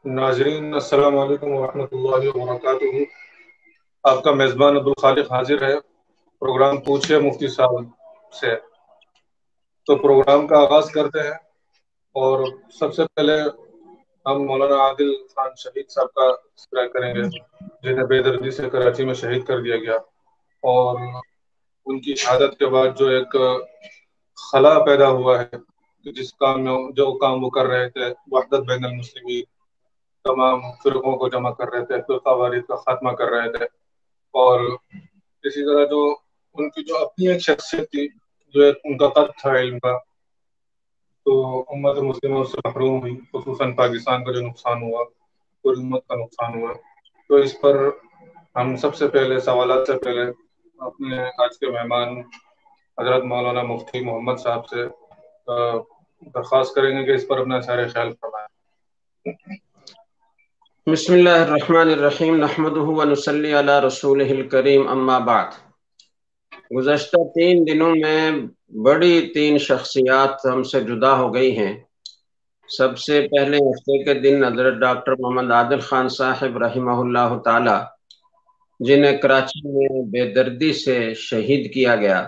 ناظرین السلام علیکم ورحمۃ اللہ وبرکاتہ۔ آپ کا میزبان عبدالخالق حاضر ہے پروگرام پوچھے مفتی صاحب سے۔ تو پروگرام کا آغاز کرتے ہیں، اور سب سے پہلے ہم مولانا عادل خان شہید صاحب کا تذکرہ کریں گے، جنہیں بے دردی سے کراچی میں شہید کر دیا گیا، اور ان کی شہادت کے بعد جو ایک خلا پیدا ہوا ہے، جس کام میں جو کام وہ کر رہے تھے، وحدت بین المسلمین، تمام فرقوں کو جمع کر رہے تھے، فرقہ واریت کا خاتمہ کر رہے تھے، اور اسی طرح جو ان کی جو اپنی ایک شخصیت تھی، جو ایک ان کا قد تھا علم کا، تو امت مسلمہ اس سے محروم ہوئی، خصوصاً پاکستان کا جو نقصان ہوا، پوری امت کا نقصان ہوا۔ تو اس پر ہم سب سے پہلے سوالات سے پہلے اپنے آج کے مہمان حضرت مولانا مفتی محمد صاحب سے درخواست کریں گے کہ اس پر اپنا سارے خیال فرمائیں۔ بسم اللہ الرحمن الرحیم، نحمدہ ونصلی علی رسولہ الکریم، اما بعد۔ گزشتہ 3 دنوں میں بڑی 3 شخصیات ہم سے جدا ہو گئی ہیں۔ سب سے پہلے ہفتے کے دن حضرت ڈاکٹر محمد عادل خان صاحب رحمہ اللہ تعالی، جنہیں کراچی میں بے دردی سے شہید کیا گیا،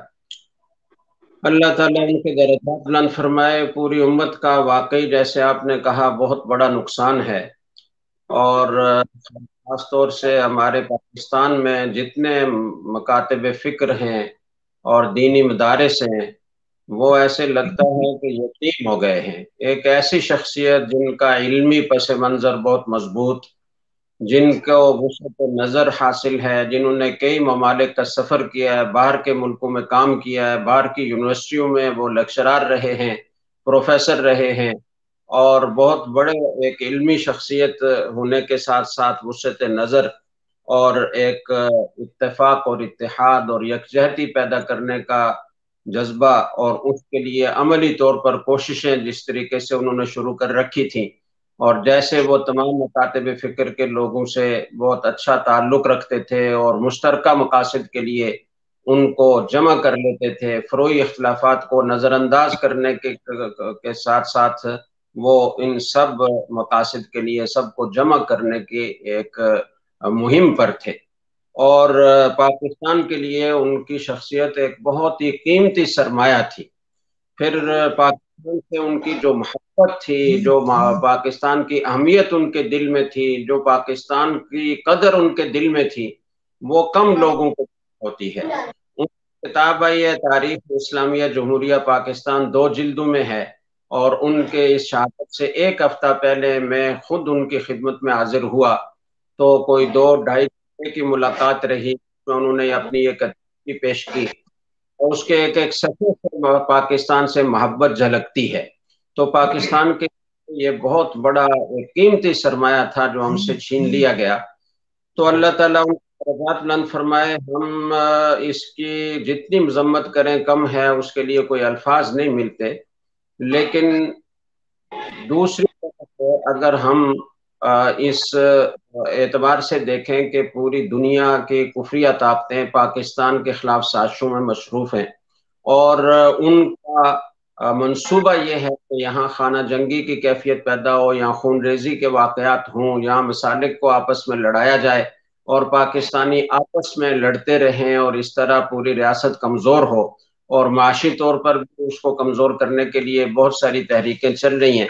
اللہ تعالیٰ ان کے درجات بلند فرمائے۔ پوری امت کا واقعی جیسے آپ نے کہا بہت بڑا نقصان ہے، اور خاص طور سے ہمارے پاکستان میں جتنے مکاتب فکر ہیں اور دینی مدارس ہیں، وہ ایسے لگتا ہے کہ یتیم ہو گئے ہیں۔ ایک ایسی شخصیت جن کا علمی پس منظر بہت مضبوط، جن کو وسعت نظر حاصل ہے، جنہوں نے کئی ممالک کا سفر کیا ہے، باہر کے ملکوں میں کام کیا ہے، باہر کی یونیورسٹیوں میں وہ لیکچرار رہے ہیں، پروفیسر رہے ہیں، اور بہت بڑے ایک علمی شخصیت ہونے کے ساتھ ساتھ وسعت نظر اور ایک اتفاق اور اتحاد اور یکجہتی پیدا کرنے کا جذبہ، اور اس کے لیے عملی طور پر کوششیں جس طریقے سے انہوں نے شروع کر رکھی تھیں، اور جیسے وہ تمام مکاتب فکر کے لوگوں سے بہت اچھا تعلق رکھتے تھے اور مشترکہ مقاصد کے لیے ان کو جمع کر لیتے تھے، فروعی اختلافات کو نظر انداز کرنے کے ساتھ ساتھ وہ ان سب مقاصد کے لیے سب کو جمع کرنے کی ایک مہم پر تھے، اور پاکستان کے لیے ان کی شخصیت ایک بہت ہی قیمتی سرمایہ تھی۔ پھر پاکستان سے ان کی جو محبت تھی، جو پاکستان کی اہمیت ان کے دل میں تھی، جو پاکستان کی قدر ان کے دل میں تھی، وہ کم لوگوں کو ہوتی ہے۔ ان کی کتاب ہے تاریخ اسلامیہ جمہوریہ پاکستان، 2 جلدوں میں ہے، اور ان کے اس شہادت سے 1 ہفتہ پہلے میں خود ان کی خدمت میں حاضر ہوا، تو کوئی 2-2.5 گھنٹے کی ملاقات رہی، انہوں نے اپنی ایک تصویر پیش کی، اور اس کے ایک صفحے سے پاکستان سے محبت جھلکتی ہے۔ تو پاکستان کے یہ بہت بڑا ایک قیمتی سرمایہ تھا جو ہم سے چھین لیا گیا۔ تو اللہ تعالیٰ ان کو درجات بلند فرمائے۔ ہم اس کی جتنی مذمت کریں کم ہے، اس کے لیے کوئی الفاظ نہیں ملتے، لیکن دوسری طرف اگر ہم اس اعتبار سے دیکھیں کہ پوری دنیا کی کفریہ طاقتیں پاکستان کے خلاف سازشوں میں مصروف ہیں، اور ان کا منصوبہ یہ ہے کہ یہاں خانہ جنگی کی کیفیت پیدا ہو، یہاں خون ریزی کے واقعات ہوں، یہاں مسالک کو آپس میں لڑایا جائے اور پاکستانی آپس میں لڑتے رہیں، اور اس طرح پوری ریاست کمزور ہو، اور معاشی طور پر بھی اس کو کمزور کرنے کے لیے بہت ساری تحریکیں چل رہی ہیں،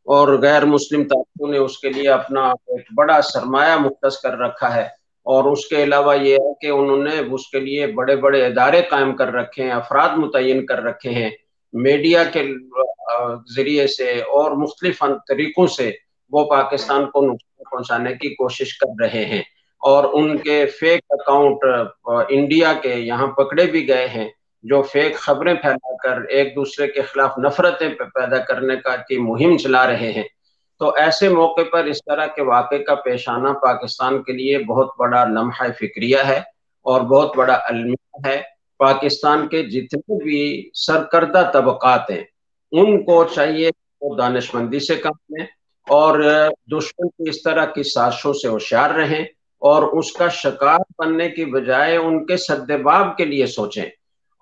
اور غیر مسلم طاقتوں نے اس کے لیے اپنا ایک بڑا سرمایہ مختص کر رکھا ہے، اور اس کے علاوہ یہ ہے کہ انہوں نے اس کے لیے بڑے بڑے ادارے قائم کر رکھے ہیں، افراد متعین کر رکھے ہیں، میڈیا کے ذریعے سے اور مختلف طریقوں سے وہ پاکستان کو نقصان پہنچانے کی کوشش کر رہے ہیں، اور ان کے فیک اکاؤنٹ انڈیا کے یہاں پکڑے بھی گئے ہیں، جو فیک خبریں پھیلا کر ایک دوسرے کے خلاف نفرتیں پیدا کرنے کی مہم چلا رہے ہیں۔ تو ایسے موقع پر اس طرح کے واقعے کا پیش آنا پاکستان کے لیے بہت بڑا لمحہ فکریہ ہے اور بہت بڑا المیہ ہے۔ پاکستان کے جتنے بھی سرکردہ طبقات ہیں ان کو چاہیے وہ دانشمندی سے کام لیں، اور دشمن کی اس طرح کی سازشوں سے ہوشیار رہیں، اور اس کا شکار بننے کی بجائے ان کے سدباب کے لیے سوچیں۔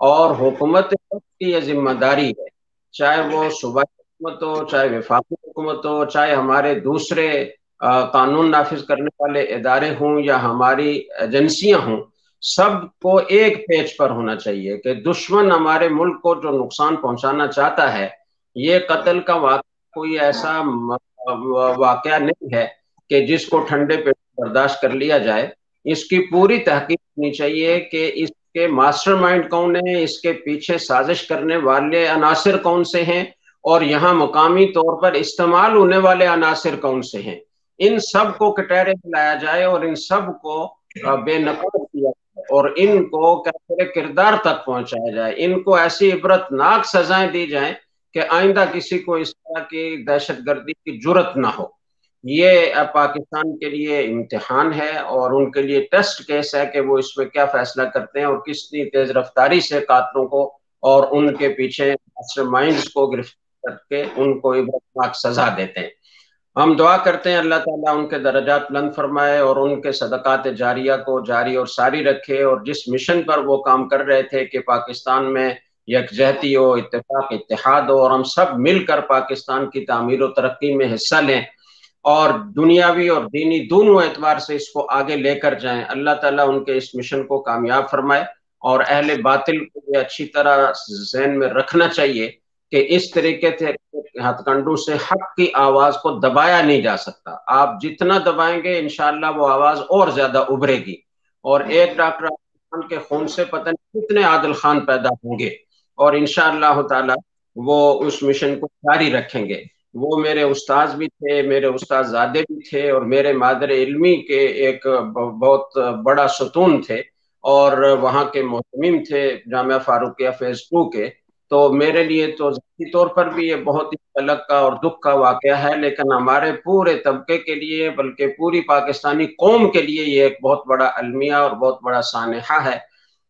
اور حکومت کی یہ ذمہ داری ہے، چاہے وہ صوبائی حکومت ہو، چاہے وفاقی حکومت ہو، چاہے ہمارے دوسرے قانون نافذ کرنے والے ادارے ہوں یا ہماری ایجنسیاں ہوں، سب کو ایک پیج پر ہونا چاہیے کہ دشمن ہمارے ملک کو جو نقصان پہنچانا چاہتا ہے، یہ قتل کا واقعہ کوئی ایسا واقعہ نہیں ہے کہ جس کو ٹھنڈے پیٹ برداشت کر لیا جائے۔ اس کی پوری تحقیق ہونی چاہیے کہ اس کے ماسٹر مائنڈ کون ہے، اس کے پیچھے سازش کرنے والے عناصر کون سے ہیں، اور یہاں مقامی طور پر استعمال ہونے والے عناصر کون سے ہیں۔ ان سب کو کٹہرے دلایا جائے اور ان سب کو بے نقاب کیا جائے اور ان کو کردار تک پہنچایا جائے۔ ان کو ایسی عبرتناک سزائیں دی جائیں کہ آئندہ کسی کو اس طرح کی دہشت گردی کی جرت نہ ہو۔ یہ پاکستان کے لیے امتحان ہے اور ان کے لیے ٹیسٹ کیس ہے کہ وہ اس میں کیا فیصلہ کرتے ہیں اور کتنی تیز رفتاری سے قاتلوں کو اور ان کے پیچھے ماسٹر مائنڈز کو گرفتار کر کے ان کو عبرتناک سزا دیتے ہیں۔ ہم دعا کرتے ہیں اللہ تعالیٰ ان کے درجات بلند فرمائے اور ان کے صدقات جاریہ کو جاری اور ساری رکھے، اور جس مشن پر وہ کام کر رہے تھے کہ پاکستان میں یکجہتی ہو، اتفاق اتحاد ہو، اور ہم سب مل کر پاکستان کی تعمیر و ترقی میں حصہ لیں اور دنیاوی اور دینی دونوں اعتبار سے اس کو آگے لے کر جائیں، اللہ تعالیٰ ان کے اس مشن کو کامیاب فرمائے۔ اور اہل باطل کو یہ اچھی طرح ذہن میں رکھنا چاہیے کہ اس طریقے سے ہتھ کنڈوں سے حق کی آواز کو دبایا نہیں جا سکتا۔ آپ جتنا دبائیں گے انشاءاللہ وہ آواز اور زیادہ ابھرے گی، اور ایک ڈاکٹر خان کے خون سے پتہ نہیں کتنے عادل خان پیدا ہوں گے، اور انشاءاللہ تعالی وہ اس مشن کو جاری رکھیں گے۔ وہ میرے استاذ بھی تھے، میرے استاد زادے بھی تھے، اور میرے مادر علمی کے ایک بہت بڑا ستون تھے، اور وہاں کے محتمم تھے جامعہ فاروقیہ فیض 2 کے۔ تو میرے لیے تو ذاتی طور پر بھی یہ بہت ہی الگ کا اور دکھ کا واقعہ ہے، لیکن ہمارے پورے طبقے کے لیے بلکہ پوری پاکستانی قوم کے لیے یہ ایک بہت بڑا المیہ اور بہت بڑا سانحہ ہے۔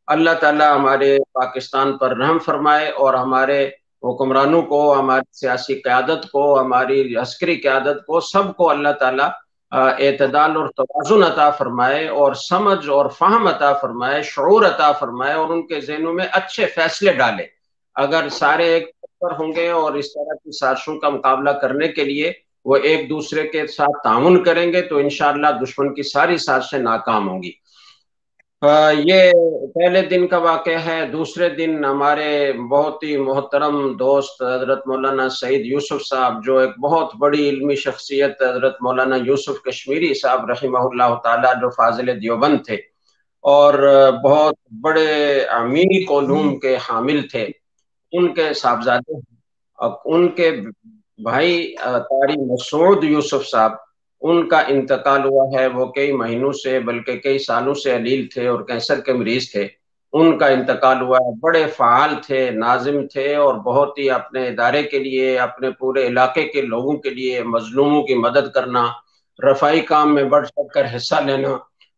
اللہ تعالیٰ ہمارے پاکستان پر رحم فرمائے اور ہمارے حکمرانوں کو، ہماری سیاسی قیادت کو، ہماری عسکری قیادت کو، سب کو اللہ تعالیٰ اعتدال اور توازن عطا فرمائے اور سمجھ اور فہم عطا فرمائے، شعور عطا فرمائے، اور ان کے ذہنوں میں اچھے فیصلے ڈالے۔ اگر سارے ایک پر ہوں گے اور اس طرح کی سازشوں کا مقابلہ کرنے کے لیے وہ ایک دوسرے کے ساتھ تعاون کریں گے تو انشاءاللہ دشمن کی ساری سازشیں ناکام ہوں گی۔ یہ پہلے دن کا واقعہ ہے۔ دوسرے دن ہمارے بہت ہی محترم دوست حضرت مولانا سعید یوسف صاحب، جو ایک بہت بڑی علمی شخصیت، حضرت مولانا یوسف کشمیری صاحب رحمہ اللہ تعالیٰ، جو فاضل دیوبند تھے اور بہت بڑے عمیق علوم کے حامل تھے، ان کے صاحبزادے، ان کے بھائی قاری مسعود یوسف صاحب، ان کا انتقال ہوا ہے۔ وہ کئی مہینوں سے بلکہ کئی سالوں سے علیل تھے اور کینسر کے مریض تھے، ان کا انتقال ہوا ہے۔ بڑے فعال تھے، ناظم تھے، اور بہت ہی اپنے ادارے کے لیے، اپنے پورے علاقے کے لوگوں کے لیے مظلوموں کی مدد کرنا، رفائی کام میں بڑھ چڑھ کر حصہ لینا،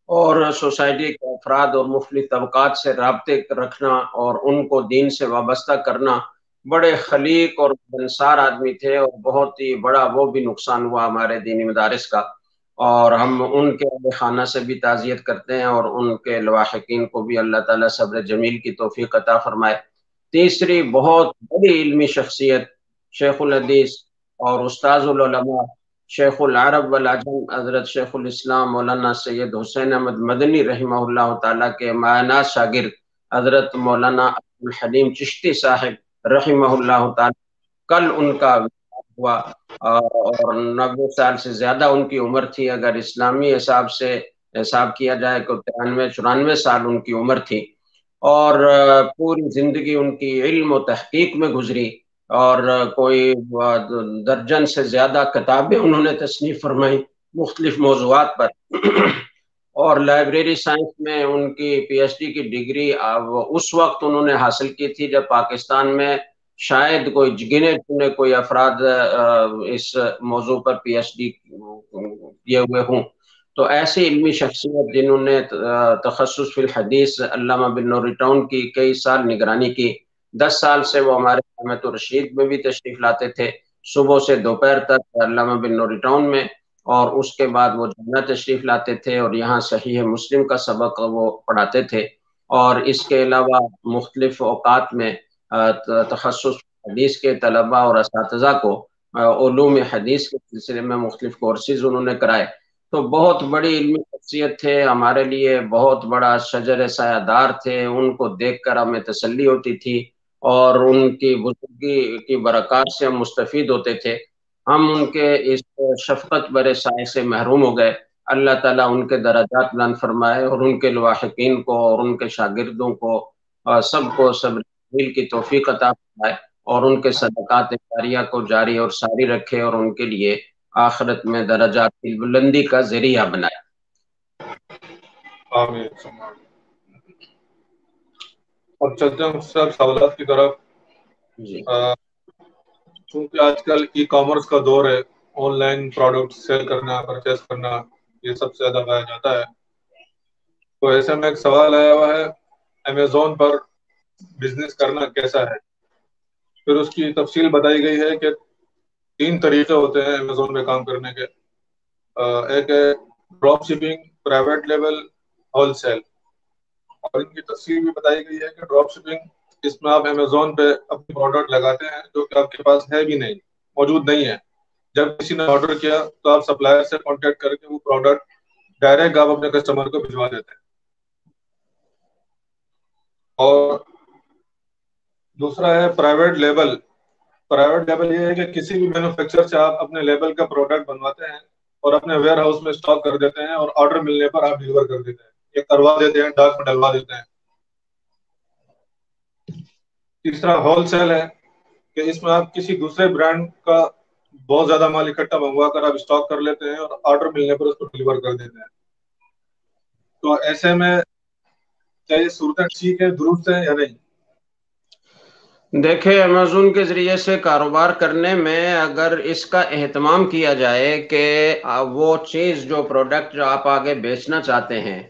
اور سوسائٹی کے افراد اور مختلف طبقات سے رابطے رکھنا اور ان کو دین سے وابستہ کرنا۔ بڑے خلیق اور بنسار آدمی تھے، اور بہت ہی بڑا وہ بھی نقصان ہوا ہمارے دینی مدارس کا، اور ہم ان کے اہل خانہ سے بھی تعزیت کرتے ہیں اور ان کے لواحقین کو بھی اللہ تعالیٰ صبر جمیل کی توفیق عطا فرمائے۔ تیسری بہت بڑی علمی شخصیت، شیخ الحدیث اور استاذ العلماء، شیخ العرب والعجم، حضرت شیخ الاسلام مولانا سید حسین احمد مدنی رحمہ اللہ تعالیٰ کے مایہ شاگرد حضرت مولانا عبدالحلیم چشتی صاحب رحمہ اللہ تعالیٰ، کل ان کا ہوا، اور 90 سال سے زیادہ ان کی عمر تھی۔ اگر اسلامی حساب سے حساب کیا جائے تو 93-94 سال ان کی عمر تھی، اور پوری زندگی ان کی علم و تحقیق میں گزری، اور کوئی درجن سے زیادہ کتابیں انہوں نے تصنیف فرمائی مختلف موضوعات پر، اور لائبریری سائنس میں ان کی پی ایچ ڈی کی ڈگری اس وقت انہوں نے حاصل کی تھی جب پاکستان میں شاید کوئی گنے چنے کوئی افراد اس موضوع پر پی ایچ ڈی کیے ہوئے ہوں۔ تو ایسی علمی شخصیت جنہوں نے تخصص فی الحدیث علامہ بن نوری ٹاؤن کی کئی سال نگرانی کی، 10 سال سے وہ ہمارے جامعۃ الرشید میں بھی تشریف لاتے تھے، صبح سے دوپہر تک علامہ بن نوری ٹاؤن میں، اور اس کے بعد وہ جامعہ تشریف لاتے تھے اور یہاں صحیح مسلم کا سبق وہ پڑھاتے تھے، اور اس کے علاوہ مختلف اوقات میں تخصص حدیث کے طلباء اور اساتذہ کو علوم حدیث کے سلسلے میں مختلف کورسز انہوں نے کرائے. تو بہت بڑی علمی شخصیت تھے ہمارے لیے, بہت بڑا شجر سایہ دار تھے. ان کو دیکھ کر ہمیں تسلی ہوتی تھی اور ان کی بزرگی کی برکات سے ہم مستفید ہوتے تھے. ہم ان کے اس شفقت برے سائے سے محروم ہو گئے. اللہ تعالیٰ ان کے درجات بلند فرمائے اور ان کے لواحقین کو اور ان کے شاگردوں کو سب کو صبر کی توفیق عطا فرمائے اور ان کے صدقات جاریہ کو جاری اور ساری رکھے اور ان کے لیے آخرت میں درجات کی بلندی کا ذریعہ بنائے. آمین. اور چلتے ہیں سب سوالات کی طرف. جی. چونکہ آج کل ای کامرس کا دور ہے, آن لائن پروڈکٹ سیل کرنا, پرچیز کرنا, یہ سب سے زیادہ پایا جاتا ہے. تو ایسے میں ایک سوال آیا ہوا ہے, امیزون پر بزنس کرنا کیسا ہے؟ پھر اس کی تفصیل بتائی گئی ہے کہ 3 طریقے ہوتے ہیں امیزون میں کام کرنے کے. ایک ہے drop shipping, private label, wholesale. اور ان کی تفصیل بھی بتائی گئی ہے کہ ڈراپ شپنگ, اس میں آپ امیزون پہ اپنی پروڈکٹ لگاتے ہیں جو کہ آپ کے پاس ہے بھی نہیں, موجود نہیں ہے. جب کسی نے آرڈر کیا تو آپ سپلائر سے کانٹیکٹ کر کے وہ پروڈکٹ ڈائریکٹ آپ اپنے کسٹمر کو بھجوا دیتے ہیں. اور دوسرا ہے پرائیویٹ لیبل. پرائیویٹ لیبل یہ ہے کہ کسی بھی مینوفیکچر سے آپ اپنے لیبل کا پروڈکٹ بنواتے ہیں اور اپنے ویئر ہاؤس میں اسٹاک کر دیتے ہیں اور آرڈر ملنے پر آپ ڈیلیور کر دیتے ہیں, یہ کروا دیتے ہیں, ڈاک میں ڈلوا دیتے ہیں. تیسرا ہول سیل ہے کہ اس میں آپ کسی دوسرے برانڈ کا بہت زیادہ مال اکٹھا منگوا کر آپ اسٹاک کر لیتے ہیں اور آرڈر ملنے پر اس کو ڈیلیور کر دیتے ہیں. تو ایسے میں کیا یہ صورتیں ٹھیک ہے, درست ہے یا نہیں؟ دیکھیں, امیزون کے ذریعے سے کاروبار کرنے میں اگر اس کا اہتمام کیا جائے کہ وہ چیز جو پروڈکٹ جو آپ آگے بیچنا چاہتے ہیں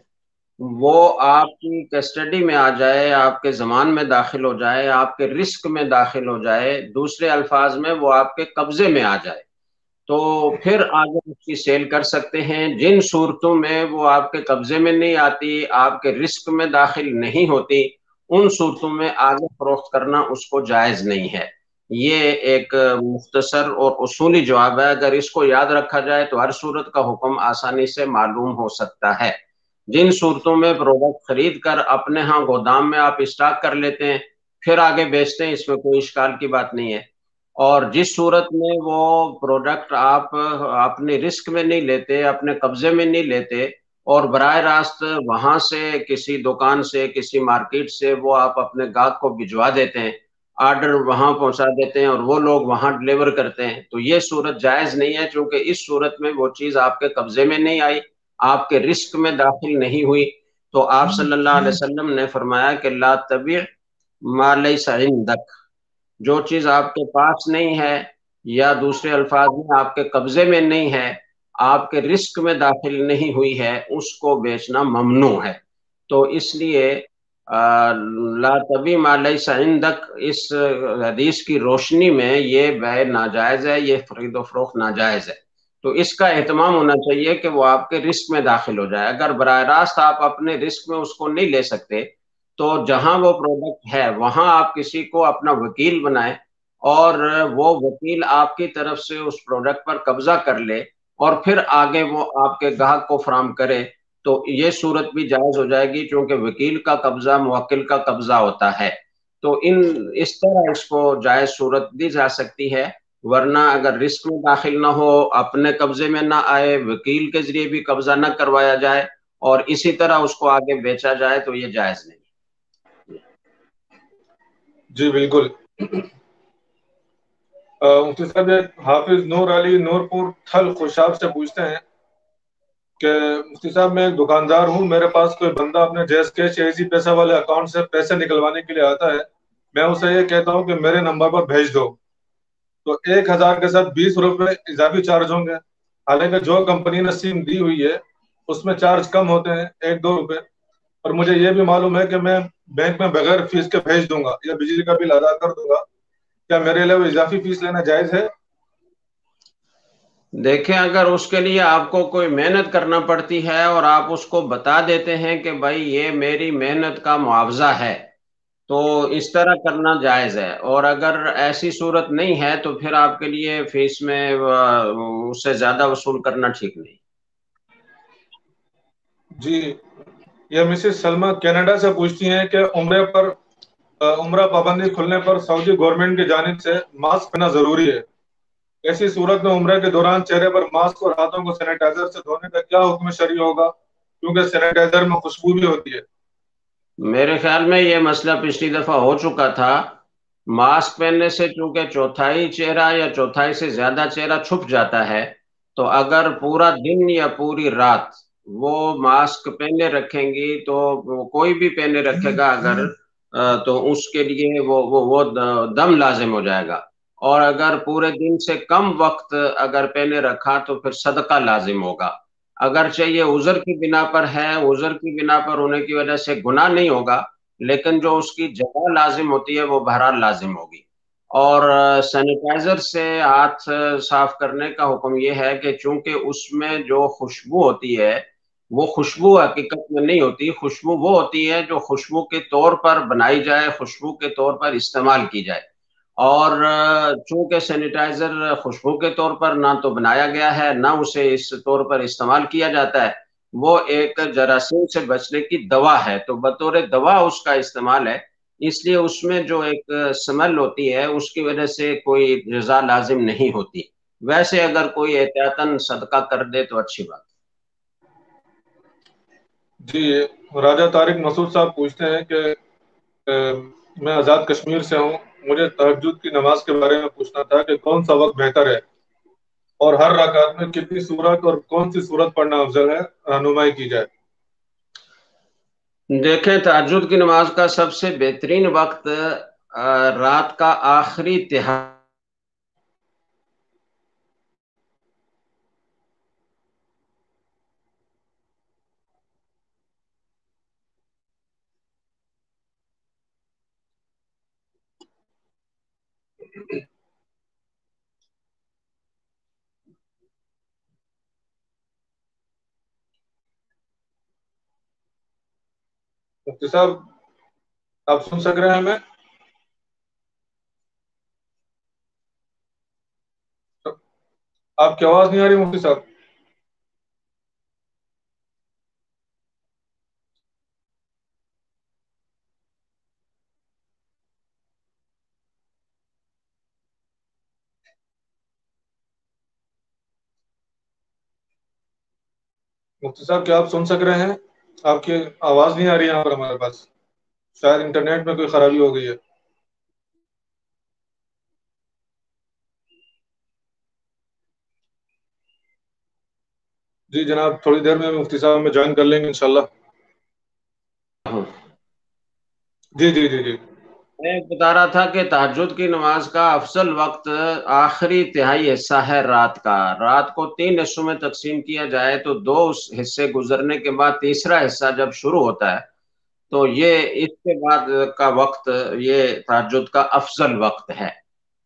وہ آپ کی کسٹڈی میں آ جائے, آپ کے ضمان میں داخل ہو جائے, آپ کے رسک میں داخل ہو جائے, دوسرے الفاظ میں وہ آپ کے قبضے میں آ جائے, تو پھر آگے اس کی سیل کر سکتے ہیں. جن صورتوں میں وہ آپ کے قبضے میں نہیں آتی, آپ کے رسک میں داخل نہیں ہوتی, ان صورتوں میں آگے فروخت کرنا اس کو جائز نہیں ہے. یہ ایک مختصر اور اصولی جواب ہے. اگر اس کو یاد رکھا جائے تو ہر صورت کا حکم آسانی سے معلوم ہو سکتا ہے. جن صورتوں میں پروڈکٹ خرید کر اپنے ہاں گودام میں آپ اسٹاک کر لیتے ہیں پھر آگے بیچتے ہیں, اس میں کوئی اشکال کی بات نہیں ہے. اور جس صورت میں وہ پروڈکٹ آپ اپنے رسک میں نہیں لیتے, اپنے قبضے میں نہیں لیتے اور براہ راست وہاں سے کسی دکان سے, کسی مارکیٹ سے وہ آپ اپنے گاہک کو بھجوا دیتے ہیں, آرڈر وہاں پہنچا دیتے ہیں اور وہ لوگ وہاں ڈلیور کرتے ہیں, تو یہ صورت جائز نہیں ہے, چونکہ اس صورت میں وہ چیز آپ کے قبضے میں نہیں آئی, آپ کے رسک میں داخل نہیں ہوئی. تو آپ صلی اللہ علیہ وسلم نے فرمایا کہ لا تبیع ما لیس عندک, جو چیز آپ کے پاس نہیں ہے یا دوسرے الفاظ میں آپ کے قبضے میں نہیں ہے, آپ کے رسک میں داخل نہیں ہوئی ہے, اس کو بیچنا ممنوع ہے. تو اس لیے لا تبیع ما لیس عندک اس حدیث کی روشنی میں یہ بیع ناجائز ہے, یہ خرید و فروخت ناجائز ہے. تو اس کا اہتمام ہونا چاہیے کہ وہ آپ کے رسک میں داخل ہو جائے. اگر براہ راست آپ اپنے رسک میں اس کو نہیں لے سکتے تو جہاں وہ پروڈکٹ ہے وہاں آپ کسی کو اپنا وکیل بنائیں اور وہ وکیل آپ کی طرف سے اس پروڈکٹ پر قبضہ کر لے اور پھر آگے وہ آپ کے گاہک کو فراہم کرے, تو یہ صورت بھی جائز ہو جائے گی, کیونکہ وکیل کا قبضہ موکل کا قبضہ ہوتا ہے. تو اس طرح اس کو جائز صورت دی جا سکتی ہے. ورنہ اگر رسک میں داخل نہ ہو, اپنے قبضے میں نہ آئے, وکیل کے ذریعے بھی قبضہ نہ کروایا جائے اور اسی طرح اس کو آگے بیچا جائے تو یہ جائز نہیں. جی بالکل. مفتی صاحب حافظ نور علی نور پور تھل خوشاب سے پوچھتے ہیں کہ مفتی صاحب میں ایک دکاندار ہوں, میرے پاس کوئی بندہ اپنے جیز کیش یا ایزی پیسہ والے اکاؤنٹ سے پیسے نکلوانے کے لیے آتا ہے, میں اسے یہ کہتا ہوں کہ میرے نمبر پر بھیج دو, تو 1000 کے ساتھ 20 روپے اضافی چارج ہوں گے, حالانکہ جو کمپنی نے سیم دی ہوئی ہے اس میں چارج کم ہوتے ہیں 1-2 روپے, اور مجھے یہ بھی معلوم ہے کہ میں بینک میں بغیر فیس کے بھیج دوں گا یا بجلی کا بل ادا کر دوں گا, کیا میرے لیے وہ اضافی فیس لینا جائز ہے؟ دیکھیں, اگر اس کے لیے آپ کو کوئی محنت کرنا پڑتی ہے اور آپ اس کو بتا دیتے ہیں کہ بھائی یہ میری محنت کا معاوضہ ہے, تو اس طرح کرنا جائز ہے، اور اگر ایسی صورت نہیں ہے تو پھر آپ کے لیے فیس میں اس سے زیادہ وصول کرنا ٹھیک نہیں۔ جی، یہ مسز سلمہ کینیڈا سے پوچھتی ہیں کہ عمرہ پابندی کھلنے پر سعودی گورنمنٹ کی جانب سے ماسک پہننا ضروری ہے۔ ایسی صورت میں عمرہ کے دوران چہرے پر ماسک اور ہاتھوں کو سینیٹائزر سے دھونے کا کیا حکم شرعی ہوگا، کیونکہ سینیٹائزر میں خوشبو بھی ہوتی ہے؟ میرے خیال میں یہ مسئلہ پچھلی دفعہ ہو چکا تھا۔ ماسک پہننے سے چونکہ چوتھائی چہرہ یا چوتھائی سے زیادہ چہرہ چھپ جاتا ہے، تو اگر پورا دن یا پوری رات وہ ماسک پہنے رکھیں گی تو کوئی بھی پہنے رکھے گا اگر تو اس کے لیے وہ دم لازم ہو جائے گا، اور اگر پورے دن سے کم وقت اگر پہنے رکھا تو پھر صدقہ لازم ہوگا۔ اگرچہ یہ عذر کی بنا پر ہے، عذر کی بنا پر ہونے کی وجہ سے گناہ نہیں ہوگا، لیکن جو اس کی جگہ لازم ہوتی ہے وہ بہرحال لازم ہوگی۔ اور سینیٹائزر سے ہاتھ صاف کرنے کا حکم یہ ہے کہ چونکہ اس میں جو خوشبو ہوتی ہے وہ خوشبو حقیقت میں نہیں ہوتی، خوشبو وہ ہوتی ہے جو خوشبو کے طور پر بنائی جائے، خوشبو کے طور پر استعمال کی جائے، اور چونکہ سینیٹائزر خوشبو کے طور پر نہ تو بنایا گیا ہے نہ اسے اس طور پر استعمال کیا جاتا ہے، وہ ایک جراثیم سے بچنے کی دوا ہے، تو بطور دوا اس کا استعمال ہے، اس لیے اس میں جو ایک سمیل ہوتی ہے اس کی وجہ سے کوئی جزا لازم نہیں ہوتی۔ ویسے اگر کوئی احتیاطاً صدقہ کر دے تو اچھی بات۔ جی، راجہ طارق مسعود صاحب پوچھتے ہیں کہ میں آزاد کشمیر سے ہوں، مجھے تہجد کی نماز کے بارے میں پوچھنا تھا کہ کون سا وقت بہتر ہے اور ہر رکعت میں کتنی سورت اور کون سی سورت پڑھنا افضل ہے، رہنمائی کی جائے۔ دیکھیں، تہجد کی نماز کا سب سے بہترین وقت رات کا آخری تہائی۔ مفتی صاحب، آپ سن سک رہے ہیں ہمیں؟ آپ کی آواز نہیں آ رہی مفتی صاحب۔ مفتی صاحب، کیا آپ سن سک رہے ہیں؟ آپ کی آواز نہیں آ رہی ہے یہاں پر ہمارے پاس، شاید انٹرنیٹ میں کوئی خرابی ہو گئی ہے۔ جی جناب، تھوڑی دیر میں مفتی صاحب ہمیں جوائن کر لیں گے انشاءاللہ۔ جی جی جی جی میں بتا رہا تھا کہ تہجد کی نماز کا افضل وقت آخری تہائی حصہ ہے رات کا۔ رات کو 3 حصوں میں تقسیم کیا جائے تو 2 حصے گزرنے کے بعد تیسرا حصہ جب شروع ہوتا ہے تو یہ اس کے بعد کا وقت یہ تہجد کا افضل وقت ہے،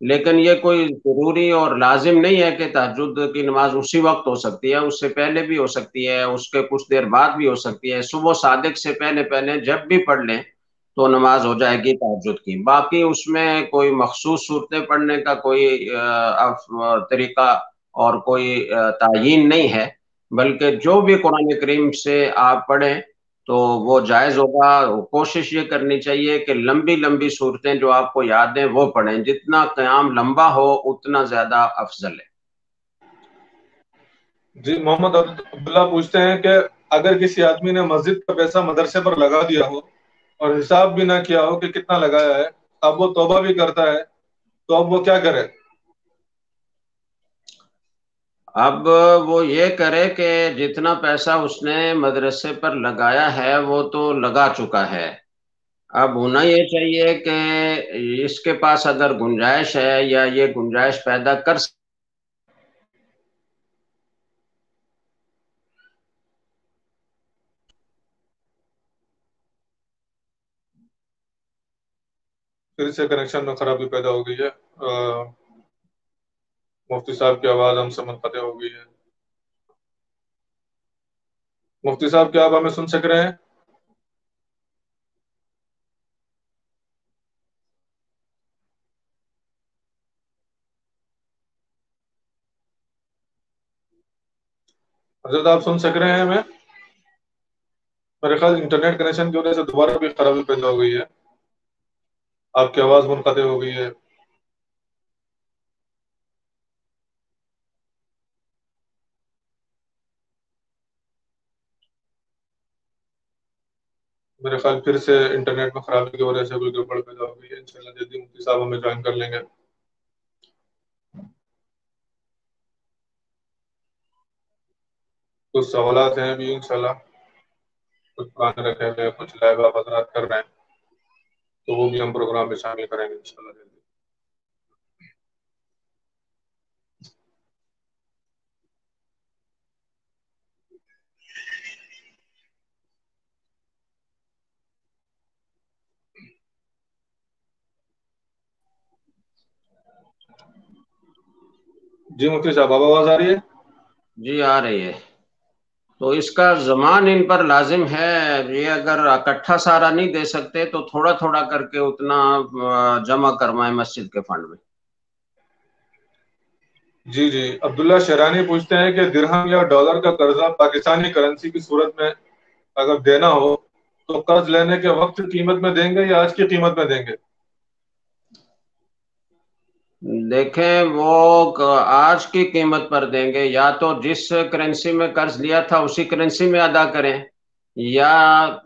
لیکن یہ کوئی ضروری اور لازم نہیں ہے کہ تہجد کی نماز اسی وقت ہو سکتی ہے، اس سے پہلے بھی ہو سکتی ہے، اس کے کچھ دیر بعد بھی ہو سکتی ہے، صبح صادق سے پہلے پہلے جب بھی پڑھ لیں تو نماز ہو جائے گی تہجد کی۔ باقی اس میں کوئی مخصوص صورتیں پڑھنے کا کوئی طریقہ اور کوئی تعیین نہیں ہے، بلکہ جو بھی قرآن کریم سے آپ پڑھیں تو وہ جائز ہوگا۔ کوشش یہ کرنی چاہیے کہ لمبی لمبی صورتیں جو آپ کو یاد ہیں وہ پڑھیں، جتنا قیام لمبا ہو اتنا زیادہ افضل ہے۔ جی، محمد عبداللہ پوچھتے ہیں کہ اگر کسی آدمی نے مسجد کا پیسہ مدرسے پر لگا دیا ہو اور حساب بھی نہ کیا ہو کہ کتنا لگایا ہے، اب وہ توبہ بھی کرتا ہے تو اب وہ کیا کرے؟ اب وہ یہ کرے کہ جتنا پیسہ اس نے مدرسے پر لگایا ہے وہ تو لگا چکا ہے، اب ہونا یہ چاہیے کہ اس کے پاس اگر گنجائش ہے یا یہ گنجائش پیدا کر پھر سے کنیکشن میں خرابی پیدا ہو گئی ہے، مفتی صاحب کی آواز ہم سے منقطع ہو گئی ہے۔ مفتی صاحب، کیا آپ ہمیں سن سک رہے ہیں؟ حضرت آپ سن سک رہے ہیں ہمیں؟ میرے خیال انٹرنیٹ کنیکشن کی وجہ سے دوبارہ بھی خرابی پیدا ہو گئی ہے، آپ کی آواز منقطع ہو گئی ہے۔ میرے خیال پھر سے انٹرنیٹ میں خرابی کی وجہ سے کوئی گڑبڑ پیدا ہو گئی ہے۔ انشاءاللہ جلدی مفتی صاحب ہمیں جوائن کر لیں گے۔ کچھ سوالات ہیں بھی انشاءاللہ، کچھ پرانے رکھے ہوئے، کچھ لائیو آپ حضرات کر رہے ہیں، تو وہ بھی ہم پروگرام میں شامل کریں گے انشاءاللہ جلدی۔ جی مفتی صاحب اب آواز آ رہی ہے؟ جی آ رہی ہے۔ تو اس کا زمان ان پر لازم ہے، یہ اگر اکٹھا سارا نہیں دے سکتے تو تھوڑا تھوڑا کر کے اتنا جمع کروائیں مسجد کے فنڈ میں۔ جی جی، عبداللہ شیرانی پوچھتے ہیں کہ درہم یا ڈالر کا قرضہ پاکستانی کرنسی کی صورت میں اگر دینا ہو تو قرض لینے کے وقت قیمت میں دیں گے یا آج کی قیمت میں دیں گے؟ دیکھیں وہ آج کی قیمت پر دیں گے، یا تو جس کرنسی میں قرض لیا تھا اسی کرنسی میں ادا کریں، یا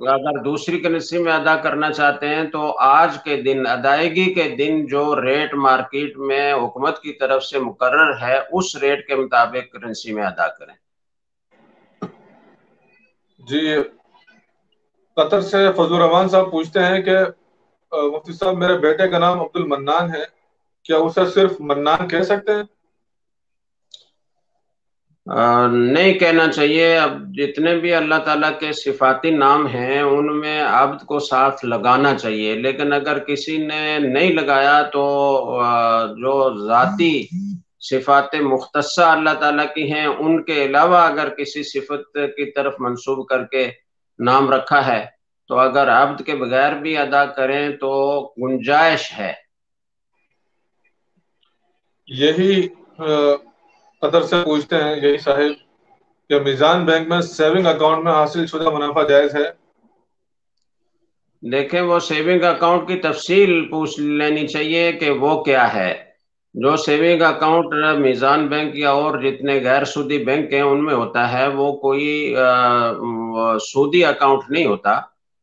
اگر دوسری کرنسی میں ادا کرنا چاہتے ہیں تو آج کے دن ادائیگی کے دن جو ریٹ مارکیٹ میں حکومت کی طرف سے مقرر ہے اس ریٹ کے مطابق کرنسی میں ادا کریں۔ جی قطر سے فضل الرحمان صاحب پوچھتے ہیں کہ مفتی صاحب میرے بیٹے کا نام عبد المنان ہے، کیا اسے صرف منان کہہ سکتے ہیں؟ نہیں کہنا چاہیے۔ اب جتنے بھی اللہ تعالیٰ کے صفاتی نام ہیں ان میں عبد کو ساتھ لگانا چاہیے، لیکن اگر کسی نے نہیں لگایا تو جو ذاتی صفات مختصہ اللہ تعالیٰ کی ہیں ان کے علاوہ اگر کسی صفت کی طرف منسوب کر کے نام رکھا ہے تو اگر عبد کے بغیر بھی ادا کریں تو گنجائش ہے۔ یہی قطر سے پوچھتے ہیں یہی صاحب کہ میزان بینک میں سیونگ اکاؤنٹ میں حاصل شدہ منافع جائز ہے؟ دیکھیں وہ سیونگ اکاؤنٹ کی تفصیل پوچھ لینی چاہیے کہ وہ کیا ہے۔ جو سیونگ اکاؤنٹ میزان بینک یا اور جتنے غیر سودی بینک ہیں ان میں ہوتا ہے وہ کوئی سودی اکاؤنٹ نہیں ہوتا،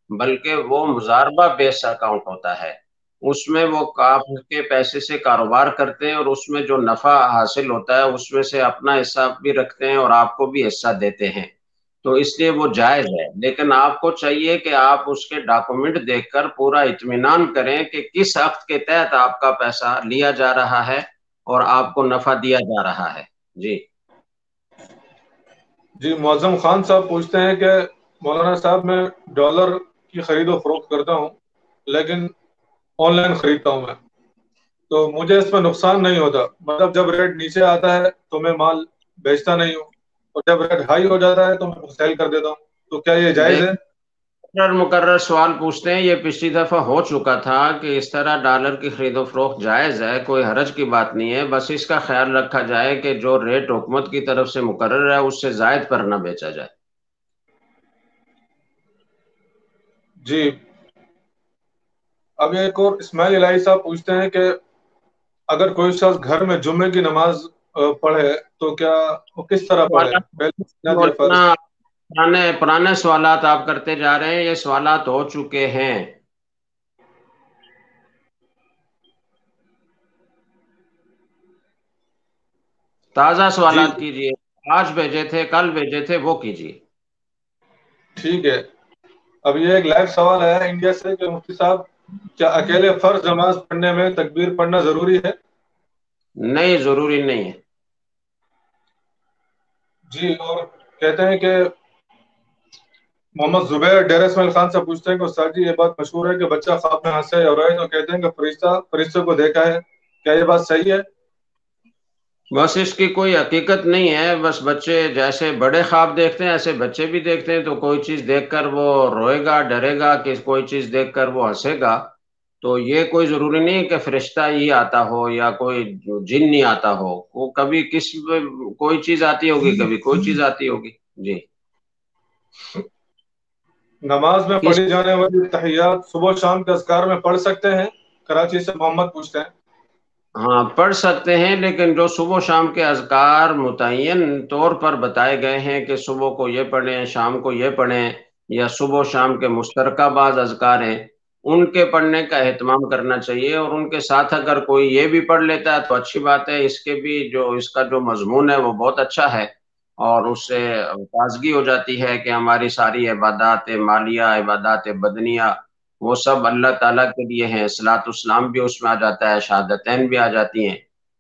بلکہ وہ مضاربہ بیس اکاؤنٹ ہوتا ہے۔ اس میں وہ آپ کے پیسے سے کاروبار کرتے ہیں اور اس میں جو نفع حاصل ہوتا ہے اس میں سے اپنا حصہ بھی رکھتے ہیں اور آپ کو بھی حصہ دیتے ہیں، تو اس لیے وہ جائز ہے۔ لیکن آپ کو چاہیے کہ آپ اس کے ڈاکومنٹ دیکھ کر پورا اطمینان کریں کہ کس عقد کے تحت آپ کا پیسہ لیا جا رہا ہے اور آپ کو نفع دیا جا رہا ہے۔ جی جی معظم خان صاحب پوچھتے ہیں کہ مولانا صاحب میں ڈالر کی خرید و فروخت کرتا ہوں لیکن آن لائن خریدتا ہوں میں، تو مجھے اس میں نقصان نہیں ہوتا، مطلب جب ریٹ نیچے آتا ہے تو میں مال بیچتا نہیں ہوں اور جب ریٹ ہائی ہو جاتا ہے تو میں سیل کر دیتا ہوں، تو کیا یہ جائز ہے؟ مقرر سوال پوچھتے ہیں، یہ پچھلی دفعہ ہو چکا تھا کہ اس طرح ڈالر کی خرید و فروخت جائز ہے، کوئی حرج کی بات نہیں ہے، بس اس کا خیال رکھا جائے کہ جو ریٹ حکومت کی طرف سے مقرر ہے اس سے زائد پر نہ بیچا جائے۔ جی اب ایک اور اسماعیل الہی صاحب پوچھتے ہیں کہ اگر کوئی شخص گھر میں جمعے کی نماز پڑھے تو کیا وہ کس طرح پڑھے؟ پہلے فرض۔ پرانے سوالات آپ کرتے جا رہے ہیں، یہ سوالات ہو چکے ہیں۔ تازہ سوالات جی کیجئے، آج بھیجے تھے کل بھیجے تھے وہ کیجئے۔ ٹھیک ہے، اب یہ ایک لائیو سوال ہے انڈیا سے کہ مفتی صاحب کیا اکیلے فرض نماز پڑھنے میں تکبیر پڑھنا ضروری ہے؟ نہیں ضروری نہیں ہے۔ جی اور کہتے ہیں کہ محمد زبیر ڈیرہ اسماعیل خان سے پوچھتے ہیں کہ استاد جی یہ بات مشہور ہے کہ بچہ خواب میں ہنسے اور روئے تو کہتے ہیں کہ فرشتوں کو دیکھا ہے، کیا یہ بات صحیح ہے؟ بس اس کی کوئی حقیقت نہیں ہے، بس بچے جیسے بڑے خواب دیکھتے ہیں ایسے بچے بھی دیکھتے ہیں، تو کوئی چیز دیکھ کر وہ روئے گا ڈرے گا، کہ کوئی چیز دیکھ کر وہ ہنسے گا، تو یہ کوئی ضروری نہیں کہ فرشتہ ہی آتا ہو یا کوئی جن نہیں آتا ہو، وہ کبھی کوئی چیز آتی ہوگی کبھی کوئی چیز آتی ہوگی۔ جی نماز میں پڑھی جانے والی تحیات صبح شام کے اذکار میں پڑھ سکتے ہیں؟ کراچی سے محمد پوچھتے ہیں۔ ہاں پڑھ سکتے ہیں، لیکن جو صبح و شام کے اذکار متعین طور پر بتائے گئے ہیں کہ صبح کو یہ پڑھیں شام کو یہ پڑھیں، یا صبح و شام کے مشترکہ بعض اذکار ہیں، ان کے پڑھنے کا اہتمام کرنا چاہیے، اور ان کے ساتھ اگر کوئی یہ بھی پڑھ لیتا ہے تو اچھی بات ہے۔ اس کے بھی اس کا جو مضمون ہے وہ بہت اچھا ہے، اور اس سے تازگی ہو جاتی ہے کہ ہماری ساری عبادات مالیہ، عبادات بدنیہ، وہ سب اللہ تعالیٰ کے لیے ہیں۔ صلاۃ السلام بھی اس میں آ جاتا ہے، شہادتین بھی آ جاتی ہیں،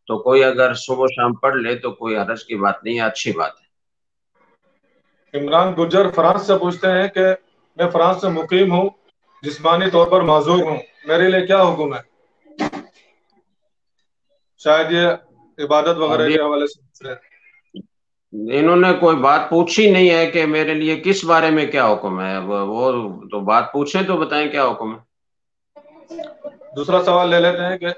تو کوئی اگر صبح و شام پڑھ لے تو کوئی حرج کی بات نہیں ہے، اچھی بات ہے۔ عمران گجر فرانس سے پوچھتے ہیں کہ میں فرانس سے مقیم ہوں، جسمانی طور پر معذور ہوں، میرے لیے کیا حکم ہے؟ شاید یہ عبادت وغیرہ کے حوالے سے پوچھ رہے ہیں۔ انہوں نے کوئی بات پوچھی نہیں ہے کہ میرے لیے کس بارے میں کیا حکم ہے، وہ تو بات پوچھیں تو بتائیں کیا حکم ہے۔ دوسرا سوال لے لیتے ہیں کہ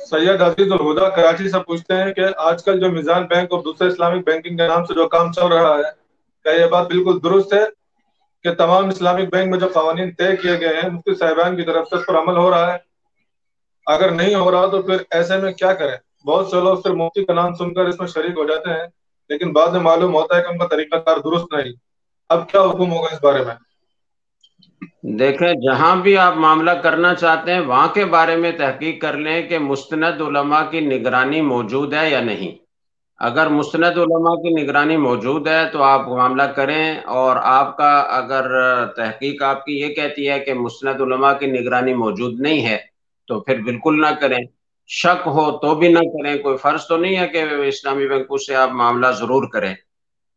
سید عزیز الہدا کراچی سے پوچھتے ہیں کہ آج کل جو میزان بینک اور دوسرے اسلامک بینکنگ کے نام سے جو کام چل رہا ہے، کیا یہ بات بالکل درست ہے کہ تمام اسلامک بینک میں جو قوانین طے کیے گئے ہیں مفتی صاحبان کی طرف سے اس پر عمل ہو رہا ہے؟ اگر نہیں ہو رہا تو پھر ایسے میں کیا کریں؟ بہت سے لوگ صرف مفتی کا نام سن کر اس میں شریک ہو جاتے ہیں، لیکن بعد میں معلوم ہوتا ہے کہ ان کا طریقہ کار درست نہیں۔ اب کیا حکم ہوگا اس بارے میں؟ دیکھیں، جہاں بھی آپ معاملہ کرنا چاہتے ہیں وہاں کے بارے میں تحقیق کر لیں کہ مستند علماء کی نگرانی موجود ہے یا نہیں۔ اگر مستند علماء کی نگرانی موجود ہے تو آپ معاملہ کریں، اور آپ کا اگر تحقیق آپ کی یہ کہتی ہے کہ مستند علماء کی نگرانی موجود نہیں ہے تو پھر بالکل نہ کریں۔ شک ہو تو بھی نہ کریں، کوئی فرض تو نہیں ہے کہ اسلامی بینکوں سے آپ معاملہ ضرور کریں۔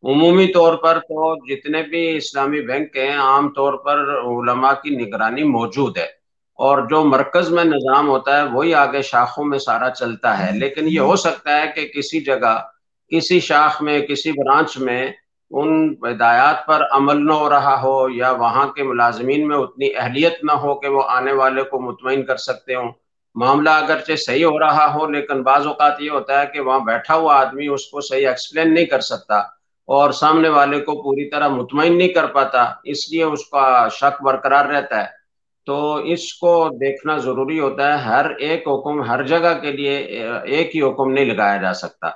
عمومی طور پر تو جتنے بھی اسلامی بینک ہیں عام طور پر علماء کی نگرانی موجود ہے، اور جو مرکز میں نظام ہوتا ہے وہی آگے شاخوں میں سارا چلتا ہے۔ لیکن یہ ہو سکتا ہے کہ کسی جگہ، کسی شاخ میں، کسی برانچ میں ان ہدایات پر عمل نہ ہو رہا ہو، یا وہاں کے ملازمین میں اتنی اہلیت نہ ہو کہ وہ آنے والے کو مطمئن کر سکتے ہوں۔ معاملہ اگرچہ صحیح ہو رہا ہو، لیکن بعض اوقات یہ ہوتا ہے کہ وہاں بیٹھا ہوا آدمی اس کو صحیح ایکسپلین نہیں کر سکتا، اور سامنے والے کو پوری طرح مطمئن نہیں کر پاتا، اس لیے اس کا شک برقرار رہتا ہے۔ تو اس کو دیکھنا ضروری ہوتا ہے۔ ہر ایک حکم ہر جگہ کے لیے ایک ہی حکم نہیں لگایا جا سکتا،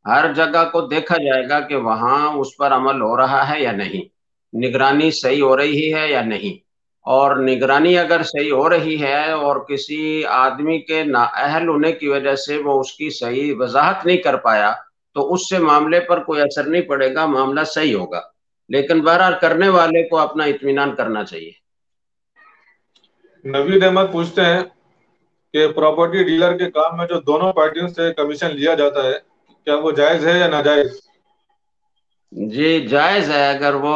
ہر جگہ کو دیکھا جائے گا کہ وہاں اس پر عمل ہو رہا ہے یا نہیں، نگرانی صحیح ہو رہی ہے یا نہیں۔ اور نگرانی اگر صحیح ہو رہی ہے اور کسی آدمی کے نااہل ہونے کی وجہ سے وہ اس کی صحیح وضاحت نہیں کر پایا تو اس سے معاملے پر کوئی اثر نہیں پڑے گا، معاملہ صحیح ہوگا۔ لیکن بہرحال کرنے والے کو اپنا اطمینان کرنا چاہیے۔ نوید احمد پوچھتے ہیں کہ پراپرٹی ڈیلر کے کام میں جو دونوں پارٹیوں سے کمیشن لیا جاتا ہے، کیا وہ جائز ہے یا ناجائز؟ جی جائز ہے، اگر وہ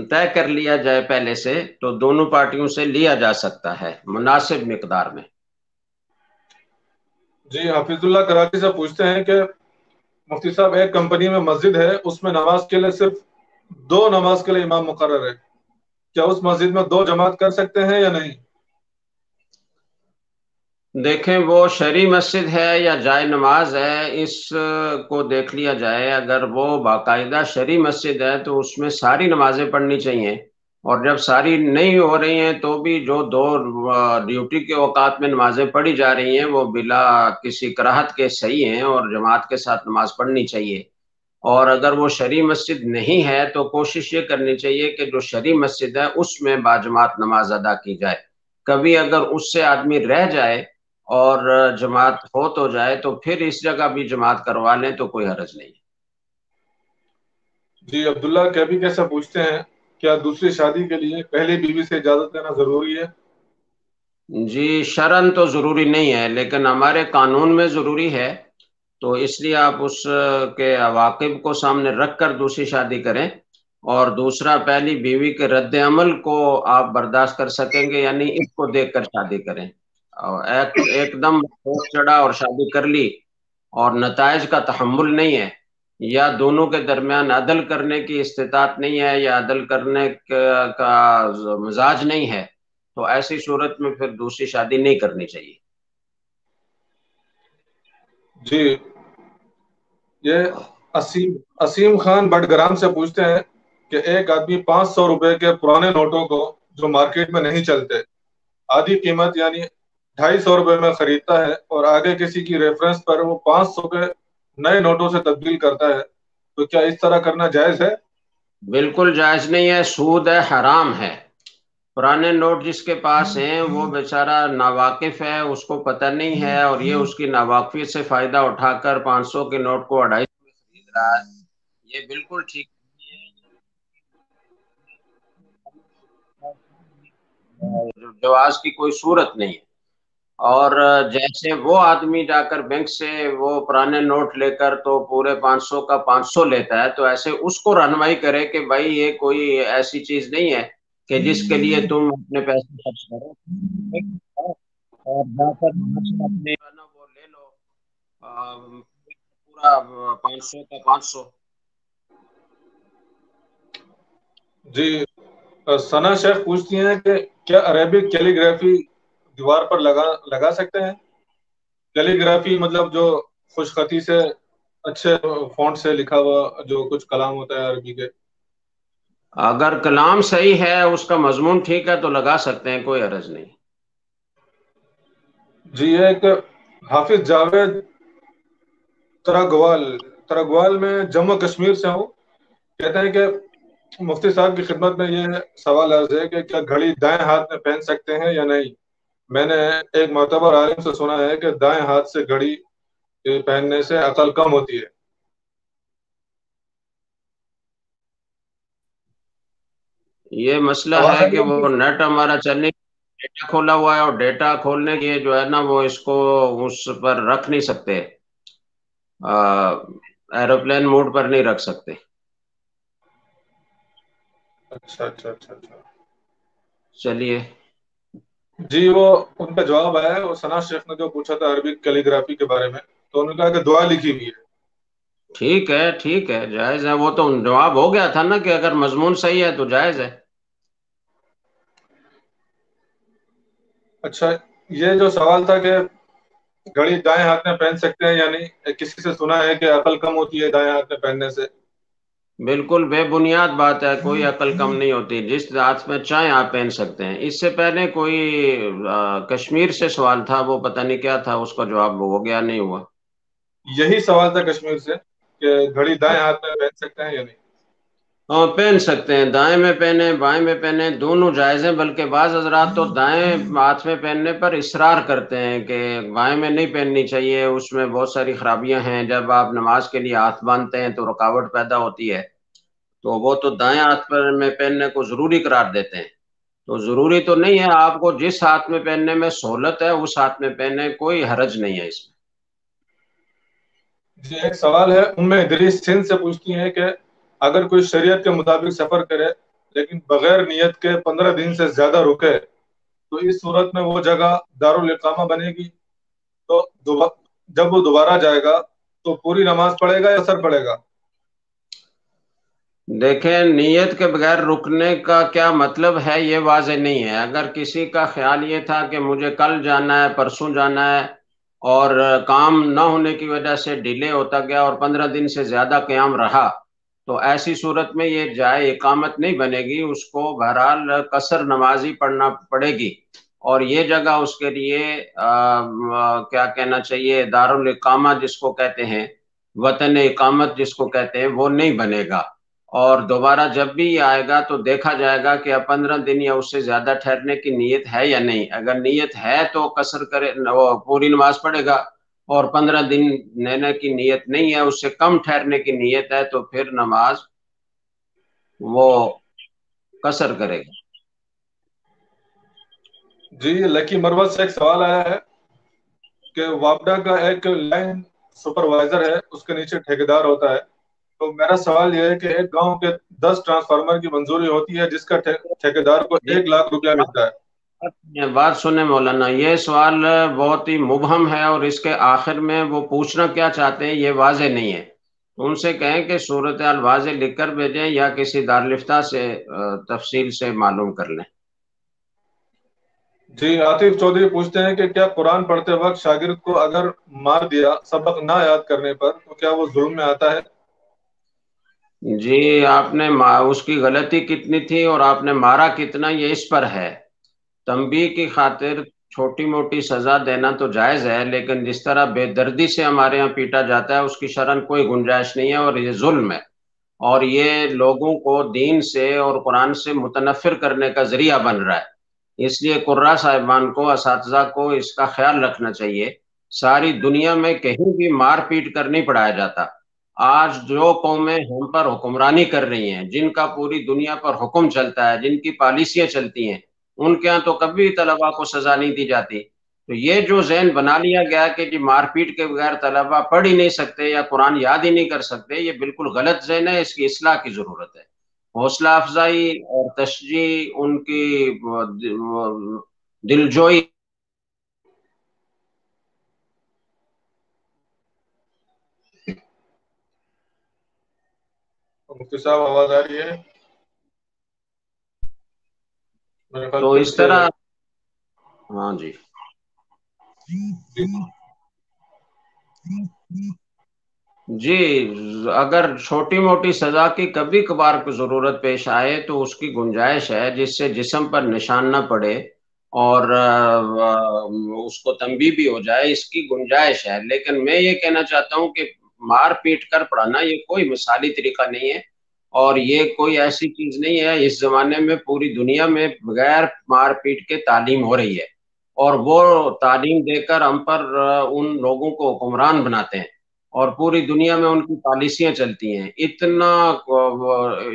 طے کر لیا جائے پہلے سے تو دونوں پارٹیوں سے لیا جا سکتا ہے مناسب مقدار میں۔ جی حفیظ اللہ کراچی سے پوچھتے ہیں کہ مفتی صاحب ایک کمپنی میں مسجد ہے، اس میں نماز کے لیے صرف 2 نماز کے لیے امام مقرر ہے، کیا اس مسجد میں 2 جماعت کر سکتے ہیں یا نہیں؟ دیکھیں، وہ شرعی مسجد ہے یا جائے نماز ہے، اس کو دیکھ لیا جائے۔ اگر وہ باقاعدہ شرعی مسجد ہے تو اس میں ساری نمازیں پڑھنی چاہیے، اور جب ساری نہیں ہو رہی ہیں تو بھی جو 2 ڈیوٹی کے اوقات میں نمازیں پڑھی جا رہی ہیں وہ بلا کسی کراہت کے صحیح ہیں، اور جماعت کے ساتھ نماز پڑھنی چاہیے۔ اور اگر وہ شرعی مسجد نہیں ہے تو کوشش یہ کرنی چاہیے کہ جو شرعی مسجد ہے اس میں باجماعت نماز ادا کی جائے۔ کبھی اگر اس سے آدمی رہ جائے اور جماعت ہو تو جائے تو پھر اس جگہ بھی جماعت کروا لیں تو کوئی حرج نہیں۔ جی عبداللہ کیبی کیسا پوچھتے ہیں کیا دوسری شادی کے لیے پہلی بیوی سے اجازت لینا ضروری ہے؟ جی شرعاً تو ضروری نہیں ہے، لیکن ہمارے قانون میں ضروری ہے، تو اس لیے آپ اس کے عواقب کو سامنے رکھ کر دوسری شادی کریں، اور دوسرا پہلی بیوی کے رد عمل کو آپ برداشت کر سکیں گے، یعنی اس کو دیکھ کر شادی کریں۔ اور ایک دم ہوش چڑھا اور شادی کر لی اور نتائج کا تحمل نہیں ہے، یا دونوں کے درمیان عدل کرنے کی استطاعت نہیں ہے، یا عدل کرنے کا مزاج نہیں ہے، تو ایسی صورت میں پھر دوسری شادی نہیں کرنی چاہیے۔ جی یہ اسیم خان بٹگرام سے پوچھتے ہیں کہ ایک آدمی 500 روپے کے پرانے نوٹوں کو جو مارکیٹ میں نہیں چلتے آدھی قیمت یعنی 250 روپے میں خریدتا ہے اور آگے کسی کی ریفرنس پر وہ 500 کے نئے نوٹوں سے تبدیل کرتا ہے، تو کیا اس طرح کرنا جائز ہے؟ بالکل جائز نہیں ہے، سود ہے، حرام ہے۔ پرانے نوٹ جس کے پاس ہیں وہ بیچارہ ناواقف ہے، اس کو پتہ نہیں ہے، اور یہ اس کی ناواقفیت سے فائدہ اٹھا کر 500 کے نوٹ کو 250 میں خرید رہا ہے، یہ بالکل ٹھیک نہیں ہے، جواز کی کوئی صورت نہیں ہے۔ اور جیسے وہ آدمی جا کر بینک سے وہ پرانے نوٹ لے کر تو پورے 500 کا 500 لیتا ہے، تو ایسے اس کو رہنمائی کرے کہ بھائی یہ کوئی ایسی چیز نہیں ہے کہ جس کے لیے تم اپنے پیسے خرچ کرو، اور جا کر وہاں سے اپنے وہ لے لو پورا 500 کا 500۔ جی، ثنا شیخ پوچھتی ہیں کہ کیا عربک کیلی گرافی دیوار پر لگا سکتے ہیں؟ کیلی گرافی مطلب جو خوش خطی سے اچھے فونٹ سے لکھا ہوا جو کچھ کلام ہوتا ہے عربی کے۔ اگر کلام صحیح ہے، اس کا مضمون ٹھیک ہے تو لگا سکتے ہیں، کوئی عرض نہیں۔ جی، ایک حافظ جاوید ترگوال میں جموں کشمیر سے ہوں، کہتے ہیں کہ مفتی صاحب کی خدمت میں یہ سوال عرض ہے کہ کیا گھڑی دائیں ہاتھ میں پہن سکتے ہیں یا نہیں؟ میں نے ایک معتبر عالم سے سنا ہے کہ دائیں ہاتھ سے گھڑی پہننے سے عقل کم ہوتی ہے۔ یہ مسئلہ آواز ہے آ رہی کہ وہ نیٹ ہمارا چلنے ڈیٹا کھولا ہوا ہے، اور ڈیٹا کھولنے کے جو ہے نا وہ اس کو اس پر رکھ نہیں سکتے، ایروپلین موڈ پر نہیں رکھ سکتے۔ اچھا اچھا اچھا اچھا۔ چلیے، جی، وہ ان کا جواب آیا ہے، وہ ثنا شیخ نے جو پوچھا تھا عربک کیلی گرافی کے بارے میں، تو انہوں نے کہا کہ دعا لکھی ہوئی ہے۔ ٹھیک ہے جائز ہے، وہ تو جواب ہو گیا تھا نا کہ اگر مضمون صحیح ہے تو جائز ہے۔ اچھا، یہ جو سوال تھا کہ گھڑی دائیں ہاتھ میں پہن سکتے ہیں یا نہیں، کسی سے سنا ہے کہ عقل کم ہوتی ہے دائیں ہاتھ میں پہننے سے؟ بالکل بے بنیاد بات ہے، کوئی عقل کم نہیں ہوتی، جس ہاتھ میں چاہیں آپ پہن سکتے ہیں۔ اس سے پہلے کوئی کشمیر سے سوال تھا، وہ پتہ نہیں کیا تھا، اس کا جواب ہو گیا نہیں ہوا۔ یہی سوال تھا کشمیر سے کہ گھڑی دائیں ہاتھ میں پہن سکتے ہیں یا نہیں؟ ہاں پہن سکتے ہیں، دائیں میں پہنے بائیں میں پہنے، دونوں جائز ہیں، بلکہ بعض حضرات تو دائیں ہاتھ میں پہننے پر اصرار کرتے ہیں کہ بائیں میں نہیں پہننی چاہیے، اس میں بہت ساری خرابیاں ہیں، جب آپ نماز کے لیے ہاتھ باندھتے ہیں تو رکاوٹ پیدا ہوتی ہے، تو وہ تو دائیں ہاتھ پر میں پہننے کو ضروری قرار دیتے ہیں۔ تو ضروری تو نہیں ہے، آپ کو جس ہاتھ میں پہننے میں سہولت ہے اس ہاتھ میں پہنے، کوئی حرج نہیں ہے اس میں۔ جی، ایک سوال ہے، ادریس سندھ سے پوچھتی ہیں کہ اگر کوئی شریعت کے مطابق سفر کرے لیکن بغیر نیت کے 15 دن سے زیادہ رکے تو اس صورت میں وہ جگہ دارالاقامہ بنے گی، تو جب وہ دوبارہ جائے گا تو پوری نماز پڑھے گا یا اثر پڑے گا؟ دیکھیں، نیت کے بغیر رکنے کا کیا مطلب ہے یہ واضح نہیں ہے۔ اگر کسی کا خیال یہ تھا کہ مجھے کل جانا ہے، پرسوں جانا ہے، اور کام نہ ہونے کی وجہ سے ڈیلے ہوتا گیا اور 15 دن سے زیادہ قیام رہا، تو ایسی صورت میں یہ جائے اقامت نہیں بنے گی، اس کو بہرحال قصر نماز ہی پڑھنا پڑے گی، اور یہ جگہ اس کے لیے کیا کہنا چاہیے، دارالاقامہ جس کو کہتے ہیں، وطن اقامت جس کو کہتے ہیں، وہ نہیں بنے گا۔ اور دوبارہ جب بھی یہ آئے گا تو دیکھا جائے گا کہ اب 15 دن یا اس سے زیادہ ٹھہرنے کی نیت ہے یا نہیں۔ اگر نیت ہے تو قصر کرے، وہ پوری نماز پڑھے گا، اور 15 دن لینے کی نیت نہیں ہے، اس سے کم ٹھہرنے کی نیت ہے، تو پھر نماز وہ قصر کرے گا۔ جی، لکی مروت سے ایک سوال آیا ہے کہ وابڈا کا ایک لائن سپروائزر ہے، اس کے نیچے ٹھیکیدار ہوتا ہے، تو میرا سوال یہ ہے کہ ایک گاؤں کے 10 ٹرانسفارمر کی منظوری ہوتی ہے جس کا ٹھیکیدار کو 1 لاکھ روپیہ ملتا ہے۔ بات سنیں مولانا، یہ سوال بہت ہی مبہم ہے، اور اس کے آخر میں وہ پوچھنا کیا چاہتے ہیں یہ واضح نہیں ہے۔ ان سے کہیں کہ صورتحال واضح لکھ کر بھیجیں یا کسی دارالفتہ سے تفصیل سے معلوم کر لیں۔ جی، عاطف چودھری پوچھتے ہیں کہ کیا قرآن پڑھتے وقت شاگرد کو اگر مار دیا سبق نہ یاد کرنے پر تو کیا وہ ظلم میں آتا ہے؟ جی آپ نے اس کی غلطی کتنی تھی اور آپ نے مارا کتنا یہ اس پر ہے. تنبیہ کی خاطر چھوٹی موٹی سزا دینا تو جائز ہے، لیکن جس طرح بے دردی سے ہمارے ہاں پیٹا جاتا ہے اس کی شرعاً کوئی گنجائش نہیں ہے، اور یہ ظلم ہے، اور یہ لوگوں کو دین سے اور قرآن سے متنفر کرنے کا ذریعہ بن رہا ہے. اس لیے قراء صاحبان کو، اساتذہ کو اس کا خیال رکھنا چاہیے. ساری دنیا میں کہیں بھی مار پیٹ کر نہیں پڑھایا جاتا. آج جو قومیں ہم پر حکمرانی کر رہی ہیں، جن کا پوری دنیا پر حکم چلتا ہے، جن کی پالیسیاں چلتی ہیں، ان کے ہاں تو کبھی طلبا کو سزا نہیں دی جاتی. تو یہ جو ذہن بنا لیا گیا کہ جی مار پیٹ کے بغیر طلبا پڑھ ہی نہیں سکتے یا قرآن یاد ہی نہیں کر سکتے، یہ بالکل غلط ذہن ہے. اس کی اصلاح کی ضرورت ہے. حوصلہ افزائی اور تشجیع، ان کی دلجوئی. مفتی صاحب آواز آ رہی ہے؟ میرے خیال تو پھر اس سے طرح ہاں جی جی اگر چھوٹی موٹی سزا کی کبھی کبھار کو ضرورت پیش آئے تو اس کی گنجائش ہے، جس سے جسم پر نشان نہ پڑے اور اس کو تنبیہ بھی ہو جائے، اس کی گنجائش ہے. لیکن میں یہ کہنا چاہتا ہوں کہ مار پیٹ کر پڑھانا یہ کوئی مثالی طریقہ نہیں ہے، اور یہ کوئی ایسی چیز نہیں ہے. اس زمانے میں پوری دنیا میں بغیر مار پیٹ کے تعلیم ہو رہی ہے، اور وہ تعلیم دے کر ہم پر ان لوگوں کو حکمران بناتے ہیں، اور پوری دنیا میں ان کی پالیسیاں چلتی ہیں. اتنا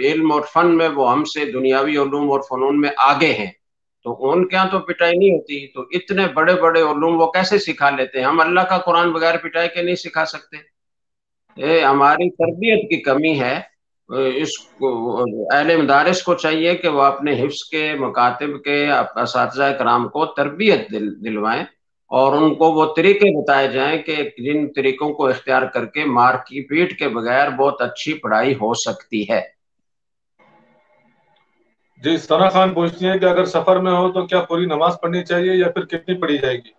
علم اور فن میں وہ ہم سے دنیاوی علوم اور فنون میں آگے ہیں، تو ان کے یہاں تو پٹائی نہیں ہوتی. تو اتنے بڑے بڑے علوم وہ کیسے سکھا لیتے ہیں؟ ہم اللہ کا قرآن بغیر پٹائی کے نہیں سکھا سکتے. یہ ہماری تربیت کی کمی ہے. اس اہل مدارس کو چاہیے کہ وہ اپنے حفظ کے مکاتب کے اساتذہ کرام کو تربیت دلوائیں، اور ان کو وہ طریقے بتائے جائیں کہ جن طریقوں کو اختیار کر کے مار کی پیٹ کے بغیر بہت اچھی پڑھائی ہو سکتی ہے. جی ثنا خان پوچھتی ہیں کہ اگر سفر میں ہو تو کیا پوری نماز پڑھنی چاہیے یا پھر کتنی پڑھی جائے گی؟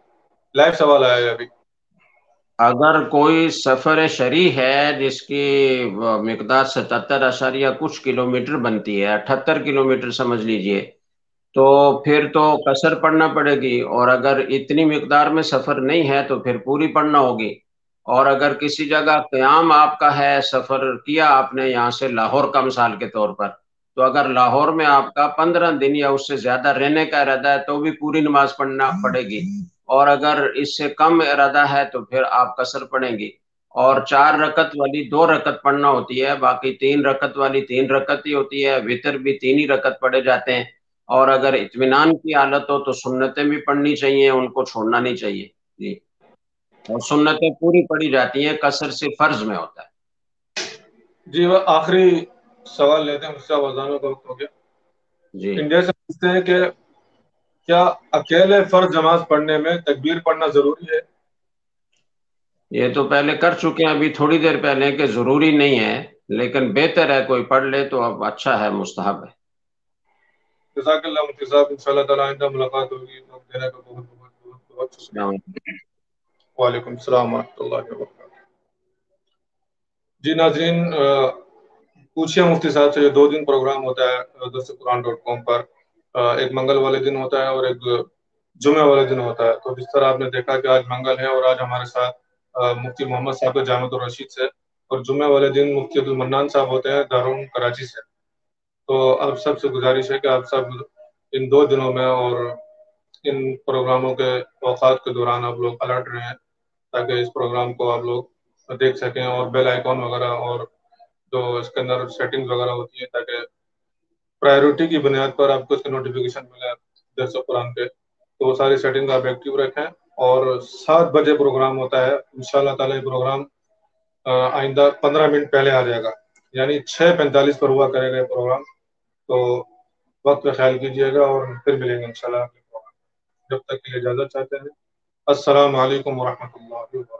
لائیو سوال آیا ہے ابھی. اگر کوئی سفر شرعی ہے جس کی مقدار 77 کچھ کلومیٹر بنتی ہے، 78 کلومیٹر سمجھ لیجئے، تو پھر تو قصر پڑھنا پڑے گی. اور اگر اتنی مقدار میں سفر نہیں ہے تو پھر پوری پڑھنا ہوگی. اور اگر کسی جگہ قیام آپ کا ہے، سفر کیا آپ نے یہاں سے لاہور کا مثال کے طور پر، تو اگر لاہور میں آپ کا 15 دن یا اس سے زیادہ رہنے کا ارادہ ہے تو بھی پوری نماز پڑھنا پڑے گی. اور اگر اس سے کم ارادہ ہے تو پھر آپ قصر پڑھیں گی. اور 4 رکعت والی 2 رکعت پڑھنا ہوتی ہے، باقی 3 رکعت والی 3 رکعت ہی ہوتی ہے. وتر بھی 3 ہی رکعت پڑھے جاتے ہیں. اور اگر اطمینان کی حالت ہو تو سنتیں بھی پڑھنی چاہیے، ان کو چھوڑنا نہیں چاہیے. جی اور سنتیں پوری پڑھی جاتی ہیں، قصر سے فرض میں ہوتا ہے. جی وہ آخری سوال لیتے ہیں، اس کا وزانوں کا وقت ہو گیا. جی انڈیا سے پوچھتے ہیں کہ کیا اکیلے فرض نماز پڑھنے میں تکبیر پڑھنا ضروری ہے؟ یہ تو پہلے کر چکے ہیں ابھی تھوڑی دیر پہلے کہ ضروری نہیں ہے، لیکن بہتر ہے کوئی پڑھ لے تو اب اچھا ہے، مستحب ہے. جزاک اللہ مفتی صاحب، ان شاء اللہ تعالیٰ آئندہ ملاقات ہوگی. وقت دینے کا بہت بہت بہت بہت شکریہ. السلام علیکم. وعلیکم السلام ورحمۃ اللہ وبرکاتہ. جی ناظرین، پوچھیے مفتی صاحب سے. یہ 2 دن پروگرام ہوتا ہے درسقرآن.com پر. ایک منگل والے دن ہوتا ہے اور ایک جمعہ والے دن ہوتا ہے. تو جس طرح آپ نے دیکھا کہ آج منگل ہے اور آج ہمارے ساتھ مفتی محمد صاحب جامع الرشید سے، اور جمعہ والے دن مفتی عبدالمنان صاحب ہوتے ہیں دارالعلوم کراچی سے. تو آپ سب سے گزارش ہے کہ آپ سب ان 2 دنوں میں اور ان پروگراموں کے اوقات کے دوران آپ لوگ الرٹ رہیں، تاکہ اس پروگرام کو آپ لوگ دیکھ سکیں، اور بیل آئیکن وغیرہ اور جو اس کے اندر سیٹنگ وغیرہ ہوتی ہے تاکہ پرائیورٹی کی بنیاد پر آپ کو اس کا نوٹیفیکیشن ملے درس قرآن پہ. تو وہ ساری سیٹنگ آپ ایکٹیو رکھیں. اور 7 بجے پروگرام ہوتا ہے انشاءاللہ تعالی. یہ پروگرام آئندہ 15 منٹ پہلے آ جائے گا، یعنی 6:45 پر ہوا کرے گا یہ پروگرام. تو وقت کا خیال کیجیے گا، اور پھر ملیں گے انشاءاللہ. جب تک کے لیے اجازت چاہتے ہیں. السلام علیکم ورحمۃ اللہ وبرکاتہ.